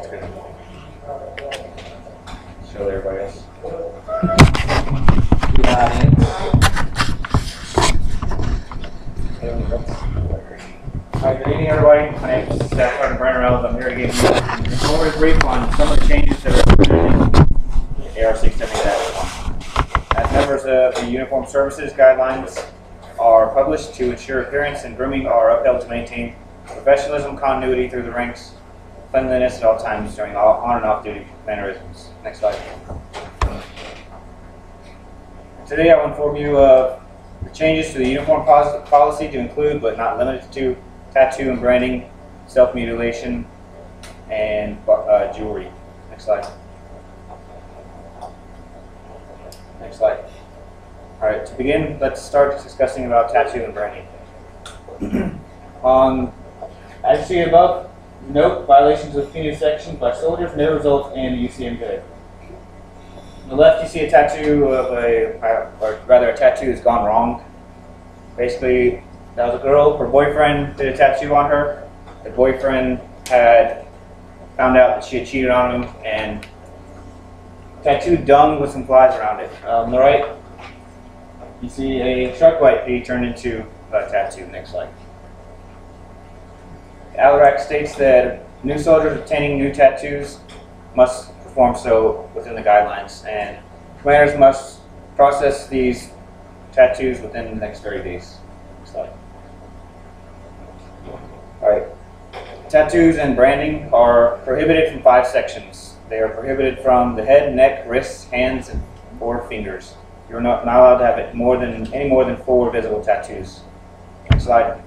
Show everybody else. Alright, good evening everybody. My name is Staff Sergeant Brandon Reynolds. I'm here to give you an informative brief on some of the changes that are included in AR 670-1. As members of the Uniform Services Guidelines are published to ensure appearance and grooming are upheld to maintain professionalism, continuity through the ranks, cleanliness at all times during all on and off duty mannerisms. Next slide. Today I will inform you of the changes to the uniform policy to include, but not limited to, tattoo and branding, self-mutilation, and jewelry. Next slide. Next slide. All right, to begin, let's start discussing about tattoo and branding. As you see above, note violations of punitive sections by soldiers may result in UCM good. On the left, you see a tattoo of or rather a tattoo has gone wrong. Basically, that was a girl, her boyfriend did a tattoo on her. The boyfriend had found out that she had cheated on him and tattooed dung with some flies around it. On the right, you see a shark bite be turned into a tattoo. Next slide. ALRAC states that new soldiers obtaining new tattoos must perform so within the guidelines, and commanders must process these tattoos within the next 30 days. Next slide. Alright. Tattoos and branding are prohibited from 5 sections. They are prohibited from the head, neck, wrists, hands, or fingers. You're not allowed to have any more than 4 visible tattoos. Next slide.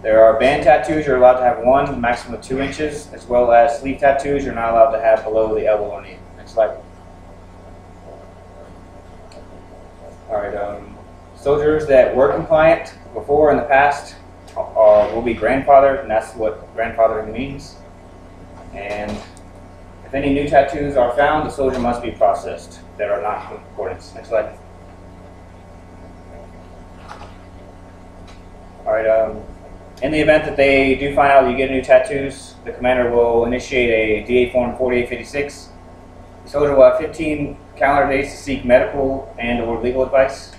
There are band tattoos. You're allowed to have 1, a maximum of 2 inches, as well as sleeve tattoos. You're not allowed to have below the elbow or knee. Next slide. All right. Soldiers that were compliant before in the past will be grandfathered, and that's what grandfathering means. And if any new tattoos are found, the soldier must be processed that are not in accordance. Next slide. All right. In the event that they do find out that you get new tattoos, the commander will initiate a DA Form 4856. The soldier will have 15 calendar days to seek medical and or legal advice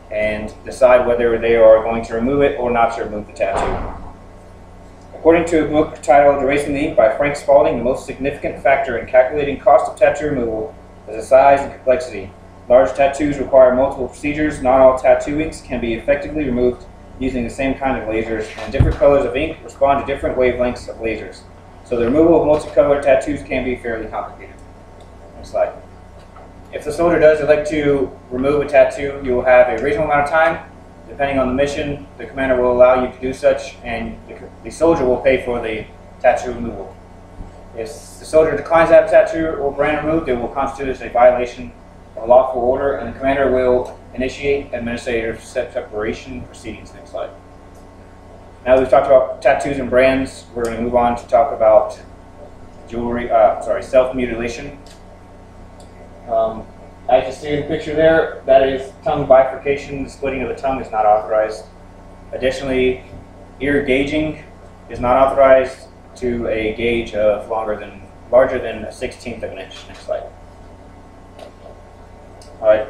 and decide whether they are going to remove it or not to remove the tattoo. According to a book titled Erasing the Ink by Frank Spalding, the most significant factor in calculating cost of tattoo removal is the size and complexity. Large tattoos require multiple procedures. Not all tattoo inks can be effectively removed using the same kind of lasers, and different colors of ink respond to different wavelengths of lasers. So the removal of multicolored tattoos can be fairly complicated. Next slide. If the soldier does elect to remove a tattoo, you will have a reasonable amount of time. Depending on the mission, the commander will allow you to do such, and the soldier will pay for the tattoo removal. If the soldier declines to have a tattoo or brand removed, it will constitute as a violation of a lawful order, and the commander will initiate administrative separation proceedings. Next slide. Now that we've talked about tattoos and brands, we're going to move on to talk about self-mutilation. As you see in the picture there, that is tongue bifurcation. The splitting of the tongue is not authorized. Additionally, ear gauging is not authorized to a gauge of larger than 1/16 of an inch. Next slide. All right.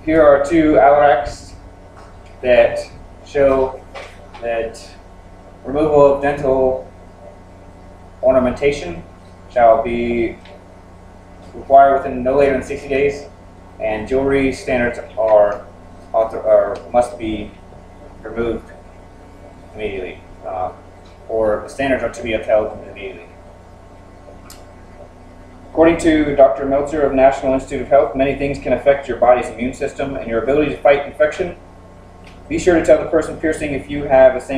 Here are 2 ALRACs that show that removal of dental ornamentation shall be required within no later than 60 days, and jewelry standards must be removed immediately, or the standards are to be upheld immediately. According to Dr. Meltzer of National Institute of Health, many things can affect your body's immune system and your ability to fight infection. Be sure to tell the person piercing if you have if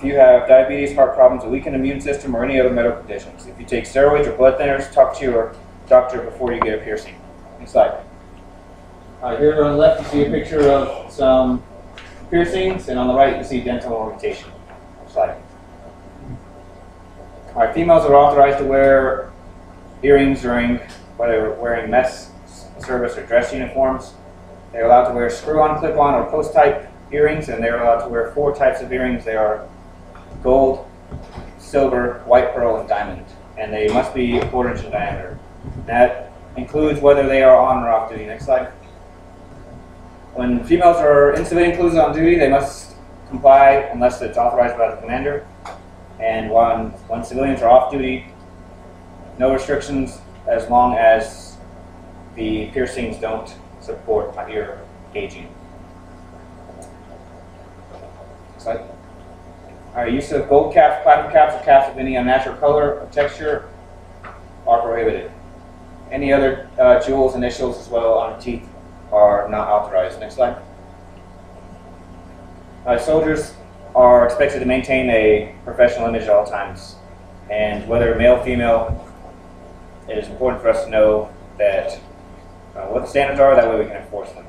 you have diabetes, heart problems, a weakened immune system, or any other medical conditions. If you take steroids or blood thinners, talk to your doctor before you get a piercing. Next slide. Here on the left, you see a picture of some piercings, and on the right, you see dental ornamentation. Next slide. All right, females are authorized to wear earrings during whether wearing mess, service, or dress uniforms. They're allowed to wear screw-on, clip-on, or post-type earrings, and they're allowed to wear 4 types of earrings. They are gold, silver, white pearl, and diamond. And they must be a quarter inch in diameter. That includes whether they are on or off duty. Next slide. When females are in civilian clothes on duty, they must comply unless it's authorized by the commander. And when civilians are off duty, no restrictions as long as the piercings don't support ear gauging. Slide. Alright, use of gold caps, platinum caps, or caps of any unnatural color or texture are prohibited. Any other jewels, initials, as well on the teeth are not authorized. Next slide. Soldiers are expected to maintain a professional image at all times, and whether male or female, it is important for us to know that what the standards are, that way we can enforce them.